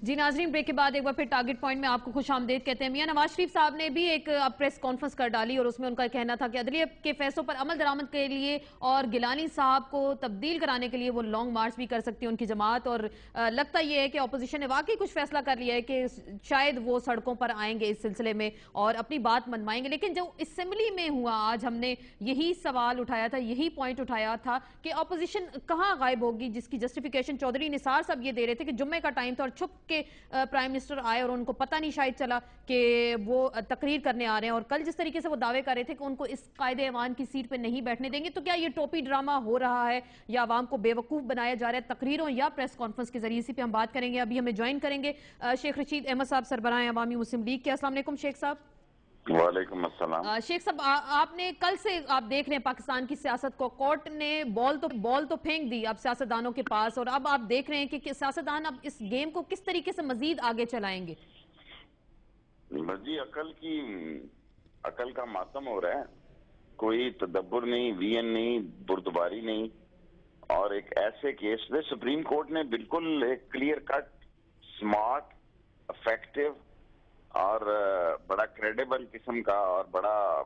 جی ناظرین، بریک کے بعد ایک بار پھر ٹارگٹ پوائنٹ میں آپ کو خوش آمدید کہتے ہیں۔ میاں نواز شریف صاحب نے بھی ایک پریس کانفرنس کر ڈالی اور اس میں ان کا کہنا تھا کہ عدلیہ کے فیصلوں پر عمل درآمد کے لیے اور گیلانی صاحب کو تبدیل کرانے کے لیے وہ لانگ مارچ بھی کر سکتی ہیں ان کی جماعت، اور لگتا یہ ہے کہ اپوزیشن نے واقعی کچھ فیصلہ کر لیا ہے کہ شاید وہ سڑکوں پر آئیں گے اس سلسلے میں اور اپنی بات منوائیں گے۔ لیکن جو اسمبلی میں ہوا آج ہم نے یہی سوال اٹھایا تھا، یہی پوائنٹ اٹھایا تھا کہ اپوزیشن کہاں غائب ہوگی، جس کی جسٹیفیکیشن چودھری نثار صاحب یہ دے رہے تھے کہ جمعے کا ٹائم تھا اور چھپ کے پرائم منسٹر آئے اور ان کو پتہ نہیں شاید چلا کہ وہ تقریر کرنے آ رہے ہیں، اور کل جس طریقے سے وہ دعوے کر رہے تھے کہ ان کو اس قائد ایوان کی سیٹ پہ نہیں بیٹھنے دیں گے، تو کیا یہ ٹوپی ڈرامہ ہو رہا ہے یا عوام کو بے وقوف بنایا جا رہا ہے تقریروں یا پریس کانفرنس کے ذریعے؟ اسی پہ ہم بات کریں گے۔ ابھی ہمیں جوائن کریں گے شیخ رشید احمد صاحب، سربراہ عوامی مسلم لیگ کے۔ السلام علیکم شیخ صاحب۔ وعلیکم السلام۔ شیخ صاحب، آپ نے کل سے آپ دیکھ رہے ہیں پاکستان کی سیاست کو، کورٹ نے بال تو پھینک دی اب سیاستدانوں کے پاس، اور اب آپ دیکھ رہے ہیں کہ سیاستدان اب اس گیم کو کس طریقے سے مزید آگے چلائیں گے؟ جی عقل کا ماتم ہو رہا ہے، کوئی تدبر نہیں، وین نہیں، بردباری نہیں، اور ایک ایسے کیس میں سپریم کورٹ نے بالکل ایک کلیئر کٹ، سمارٹ، افیکٹو اور بڑا کریڈیبل قسم کا اور بڑا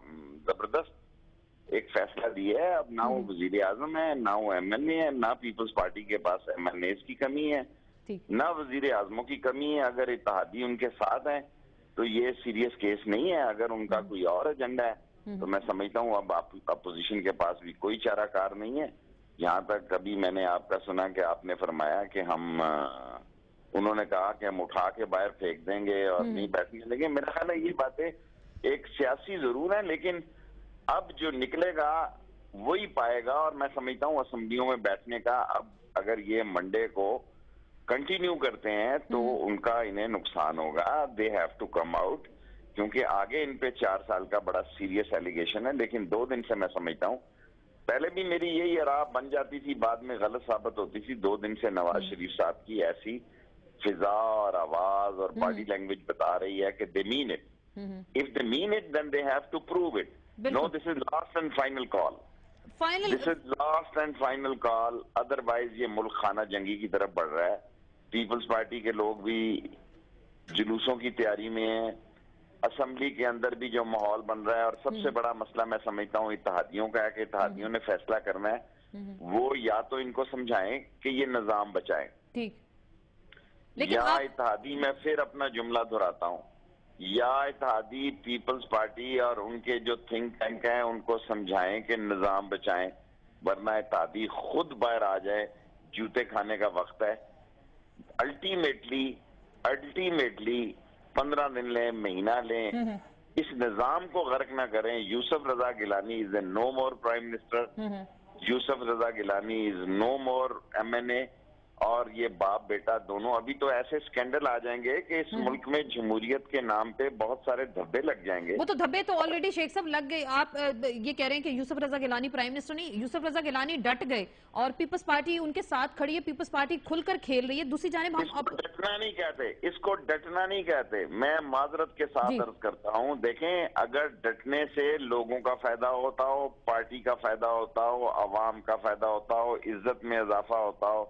زبردست ایک فیصلہ دیا ہے۔ اب نہ وہ وزیر اعظم ہے، نہ وہ ایم این اے ہے، نہ پیپلز پارٹی کے پاس ایم این ایز کی کمی ہے، نہ وزیر اعظموں کی کمی ہے۔ اگر اتحادی ان کے ساتھ ہیں تو یہ سیریس کیس نہیں ہے۔ اگر ان کا کوئی اور ایجنڈا ہے تو میں سمجھتا ہوں اب اپوزیشن کے پاس بھی کوئی چارہ کار نہیں ہے۔ یہاں تک کبھی میں نے آپ کا سنا کہ آپ نے فرمایا کہ انہوں نے کہا کہ ہم اٹھا کے باہر پھینک دیں گے اور نہیں بیٹھنے دیں گے۔ میرا خیال ہے یہ باتیں ایک سیاسی ضرور ہیں، لیکن اب جو نکلے گا وہی پائے گا، اور میں سمجھتا ہوں اسمبلیوں میں بیٹھنے کا اب اگر یہ منڈے کو کنٹینیو کرتے ہیں تو ان کا انہیں نقصان ہوگا۔ They have to come out, کیونکہ آگے ان پہ 4 سال کا بڑا سیریس ایلیگیشن ہے۔ لیکن 2 دن سے میں سمجھتا ہوں، پہلے بھی میری یہی آراء بن جاتی تھی، بعد میں غلط ثابت ہوتی تھی۔ 2 دن سے نواز شریف صاحب کی ایسی فضا اور آواز اور باڈی لینگویج بتا رہی ہے کہ they mean it. If they mean it, then they have to prove it. No, this is last and final call. This is last and final call. Otherwise یہ ملک خانہ جنگی کی طرف بڑھ رہا ہے۔ پیپلز پارٹی کے لوگ بھی جلوسوں کی تیاری میں ہیں، اسمبلی کے اندر بھی جو ماحول بن رہا ہے، اور سب سے بڑا مسئلہ میں سمجھتا ہوں اتحادیوں کا ہے کہ اتحادیوں نے فیصلہ کرنا ہے، وہ یا تو ان کو سمجھائیں کہ یہ نظام بچائیں، یا اتحادی، میں پھر اپنا جملہ دہراتا ہوں، یا اتحادی پیپلز پارٹی اور ان کے جو تھنک ٹینک ہیں ان کو سمجھائیں کہ نظام بچائیں، ورنہ اتحادی خود باہر آ جائے، جوتے کھانے کا وقت ہے۔ الٹیمیٹلی 15 دن لیں، مہینہ لیں، اس نظام کو غرق نہ کریں۔ یوسف رضا گیلانی از اے نو مور پرائم منسٹر، یوسف رضا گیلانی از نو مور ایم این اے، اور یہ باپ بیٹا دونوں۔ ابھی تو ایسے سکینڈل آ جائیں گے کہ اس ملک میں جمہوریت کے نام پہ بہت سارے دھبے لگ جائیں گے۔ وہ تو دھبے تو آلریڈی شیخ صاحب لگ گئے۔ آپ یہ کہہ رہے ہیں کہ یوسف رضا گیلانی پرائم منسٹر نہیں، یوسف رضا گیلانی ڈٹ گئے اور پیپلز پارٹی ان کے ساتھ کھڑی ہے، پیپلز پارٹی کھل کر کھیل رہی ہے۔ دوسری جانب اس کو ڈٹنا نہیں کہتے، اس کو ڈٹنا نہیں کہتے، میں معذرت کے ساتھ عرض کرتا ہوں۔ دیکھیں، اگر ڈٹنے سے لوگوں کا فائدہ ہوتا ہو، پارٹی کا فائدہ ہوتا ہو، عوام کا فائدہ ہوتا ہو، عزت میں اضافہ ہوتا ہو،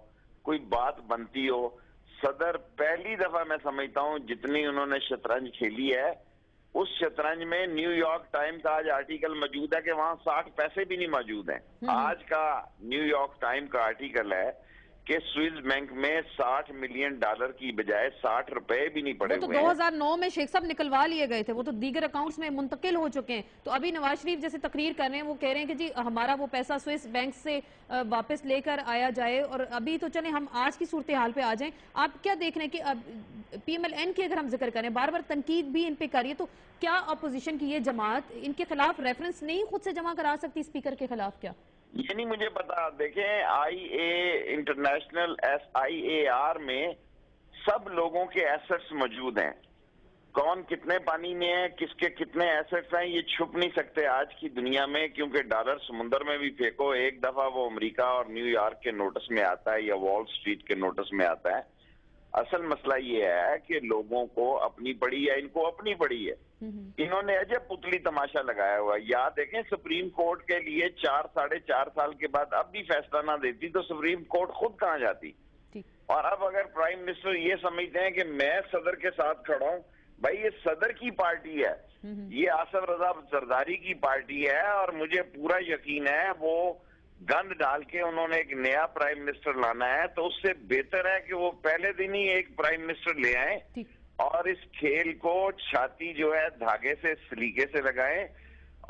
کوئی بات بنتی ہو، صدر پہلی دفعہ میں سمجھتا ہوں جتنی انہوں نے شطرنج کھیلی ہے، اس شطرنج میں نیو یارک ٹائم کا آج آرٹیکل موجود ہے کہ وہاں 60 پیسے بھی نہیں موجود ہیں۔ آج کا نیو یارک ٹائم کا آرٹیکل ہے کہ سوئس بینک میں $60 ملین کی بجائے 60 روپے بھی نہیں پڑے ہوئے ہیں۔ وہ تو 2009 میں شیخ صاحب نکلوا لیے گئے تھے، وہ تو دیگر اکاؤنٹس میں منتقل ہو چکے ہیں۔ تو ابھی نواز شریف جیسے تقریر کر رہے ہیں، وہ کہہ رہے ہیں کہ جی ہمارا وہ پیسہ سوئس بینک سے واپس لے کر آیا جائے، اور ابھی تو چلیں ہم آج کی صورتحال پہ آ جائیں۔ آپ کیا دیکھ رہے ہیں کہ پی ایم ایل این کی اگر ہم ذکر کریں، بار بار تنقید بھی ان پہ کر رہی ہے، تو کیا اپوزیشن کی یہ جماعت ان کے خلاف ریفرنس نہیں خود سے جمع کرا سکتی اسپیکر کے خلاف؟ کیا یہ نہیں مجھے پتا۔ دیکھیں، انٹرنیشنل SIAR میں سب لوگوں کے ایسٹس موجود ہیں، کون کتنے پانی میں ہے، کس کے کتنے ایسٹس ہیں، یہ چھپ نہیں سکتے آج کی دنیا میں، کیونکہ ڈالر سمندر میں بھی پھینکو ایک دفعہ وہ امریکہ اور نیو یارک کے نوٹس میں آتا ہے یا وال سٹریٹ کے نوٹس میں آتا ہے۔ اصل مسئلہ یہ ہے کہ لوگوں کو اپنی پڑی ہے، ان کو اپنی پڑی ہے، انہوں نے عجب پتلی تماشا لگایا ہوا ہے۔ یاد دیکھیں، سپریم کورٹ کے لیے 4 ساڑھے 4 سال کے بعد اب بھی فیصلہ نہ دیتی تو سپریم کورٹ خود کہاں جاتی؟ اور اب اگر پرائم منسٹر یہ سمجھتے ہیں کہ میں صدر کے ساتھ کھڑا ہوں، بھائی یہ صدر کی پارٹی ہے، یہ آصف رضا زرداری کی پارٹی ہے، اور مجھے پورا یقین ہے وہ گند ڈال کے انہوں نے ایک نیا پرائم منسٹر لانا ہے، تو اس سے بہتر ہے کہ وہ پہلے دن ہی ایک پرائم منسٹر لے آئیں اور اس کھیل کو چھاتی جو ہے دھاگے سے سلیقے سے لگائیں.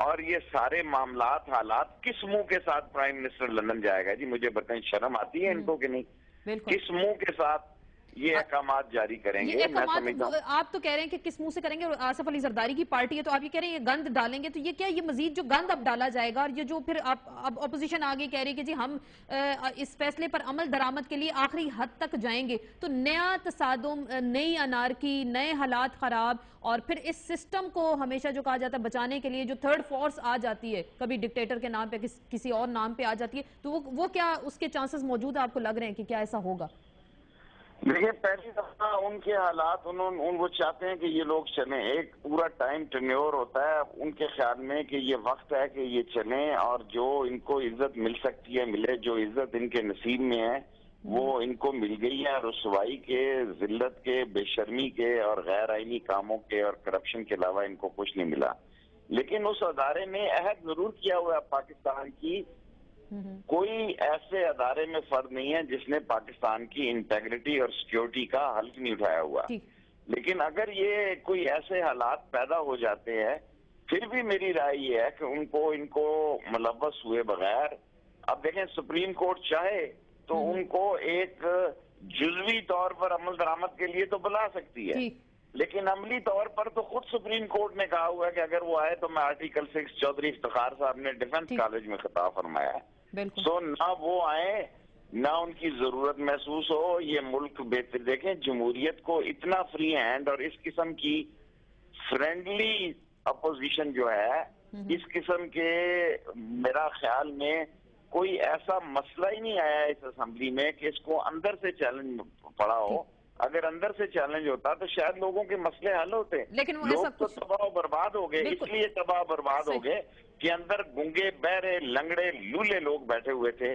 اور یہ سارے معاملات حالات کس منہ کے ساتھ پرائم منسٹر لندن جائے گا؟ جی مجھے بتائیں، شرم آتی ہے ان کو کہ نہیں؟ کس منہ کے ساتھ یہ احکامات جاری کریں گے؟ میں سمجھتا ہوں آپ تو کہہ رہے ہیں کہ کس منہ سے کریں گے، اور آصف علی زرداری کی پارٹی ہے تو آپ یہ کہہ رہے ہیں یہ گند ڈالیں گے، تو یہ کیا، یہ مزید جو گند اب ڈالا جائے گا، اور یہ جو پھر اب اپوزیشن آگے کہہ رہی ہے کہ جی ہم اس فیصلے پر عمل درآمد کے لیے آخری حد تک جائیں گے، تو نیا تصادم، نئی انارکی، نئے حالات خراب، اور پھر اس سسٹم کو ہمیشہ جو کہا جاتا ہے بچانے کے لیے جو تھرڈ فورس آ جاتی ہے، کبھی ڈکٹیٹر کے نام پہ کسی اور نام پہ آ جاتی ہے، تو وہ کیا اس کے چانسز موجود ہیں؟ آپ کو لگ رہے ہیں کہ کیا ایسا ہوگا؟ دیکھیں، پہلی دفعہ ان کے حالات وہ چاہتے ہیں کہ یہ لوگ چلیں، ایک پورا ٹائم ٹینیور ہوتا ہے ان کے خیال میں کہ یہ وقت ہے کہ یہ چلیں، اور جو ان کو عزت مل سکتی ہے ملے، جو عزت ان کے نصیب میں ہے وہ ان کو مل گئی ہے، رسوائی کے، ذلت کے، بے شرمی کے اور غیر آئینی کاموں کے اور کرپشن کے علاوہ ان کو کچھ نہیں ملا. لیکن اس ادارے نے عہد ضرور کیا ہوا ہے پاکستان کی، کوئی ایسے ادارے میں فرد نہیں ہے جس نے پاکستان کی انٹیگریٹی اور سیکیورٹی کا حلف نہیں اٹھایا ہوا. لیکن اگر یہ کوئی ایسے حالات پیدا ہو جاتے ہیں، پھر بھی میری رائے یہ ہے کہ ان کو ملوث ہوئے بغیر، اب دیکھیں سپریم کورٹ چاہے تو ان کو ایک جزوی طور پر عمل درآمد کے لیے تو بلا سکتی ہے، لیکن عملی طور پر تو خود سپریم کورٹ نے کہا ہوا ہے کہ اگر وہ آئے تو میں آرٹیکل 6 چودھری افتخار صاحب نے ڈیفنس کالج میں خطاب فرمایا ہے. سو نہ وہ آئیں، نہ ان کی ضرورت محسوس ہو، یہ ملک بہتر. دیکھیں جمہوریت کو اتنا فری ہینڈ اور اس قسم کی فرینڈلی اپوزیشن جو ہے، اس قسم کے میرا خیال میں کوئی ایسا مسئلہ ہی نہیں آیا اس اسمبلی میں کہ اس کو اندر سے چیلنج پڑا ہو. اگر اندر سے چیلنج ہوتا تو شاید لوگوں کے مسئلے حل ہوتے. لوگ تو تباہ و برباد ہو گئے، اس لیے تباہ و برباد ہو گئے کہ اندر گنگے، بہرے، لنگڑے، لولے لوگ بیٹھے ہوئے تھے،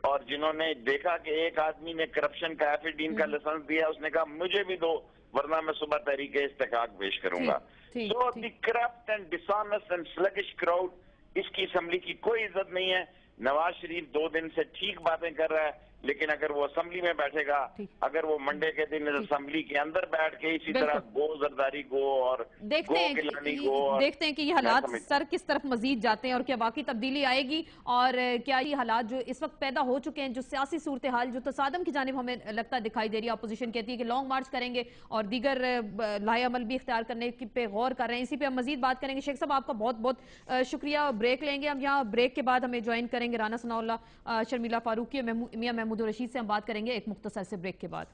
اور جنہوں نے دیکھا کہ ایک آدمی نے کرپشن کا ایفیڈین کا لائسنس دیا، اس نے کہا مجھے بھی دو ورنہ میں صبح تحریک استحقاق پیش کروں گا. سو دی کرپٹ اینڈ ڈسانسٹ اینڈ سلگش کراؤڈ، اس کی اسمبلی کی کوئی عزت نہیں ہے. نواز شریف 2 دن سے ٹھیک باتیں کر رہا ہے، لیکن اگر وہ اسمبلی میں بیٹھے گا، اگر وہ منڈے کے دن اسمبلی کے اندر بیٹھ کے اسی طرح گو زرداری گو اور گو گیلانی گو، دیکھتے ہیں کہ یہ حالات سر کس طرف مزید جاتے ہیں اور کیا واقعی تبدیلی آئے گی، اور کیا یہ حالات جو اس وقت پیدا ہو چکے ہیں، جو سیاسی صورتحال جو تصادم کی جانب ہمیں لگتا دکھائی دے رہی ہے، اپوزیشن کہتی ہے کہ لانگ مارچ کریں گے اور دیگر لائحہ عمل بھی اختیار کرنے پہ غور کر رہے ہیں. اسی پہ ہم مزید بات کریں گے. شیخ صاحب آپ کا بہت بہت شکریہ. بریک لیں گے ہم یہاں، بریک کے بعد ہمیں جوائن کریں گے رانا ثناء اللہ، شرمیلا فاروقی، میاں محمود الرشید سے ہم بات کریں گے ایک مختصر سے بریک کے بعد.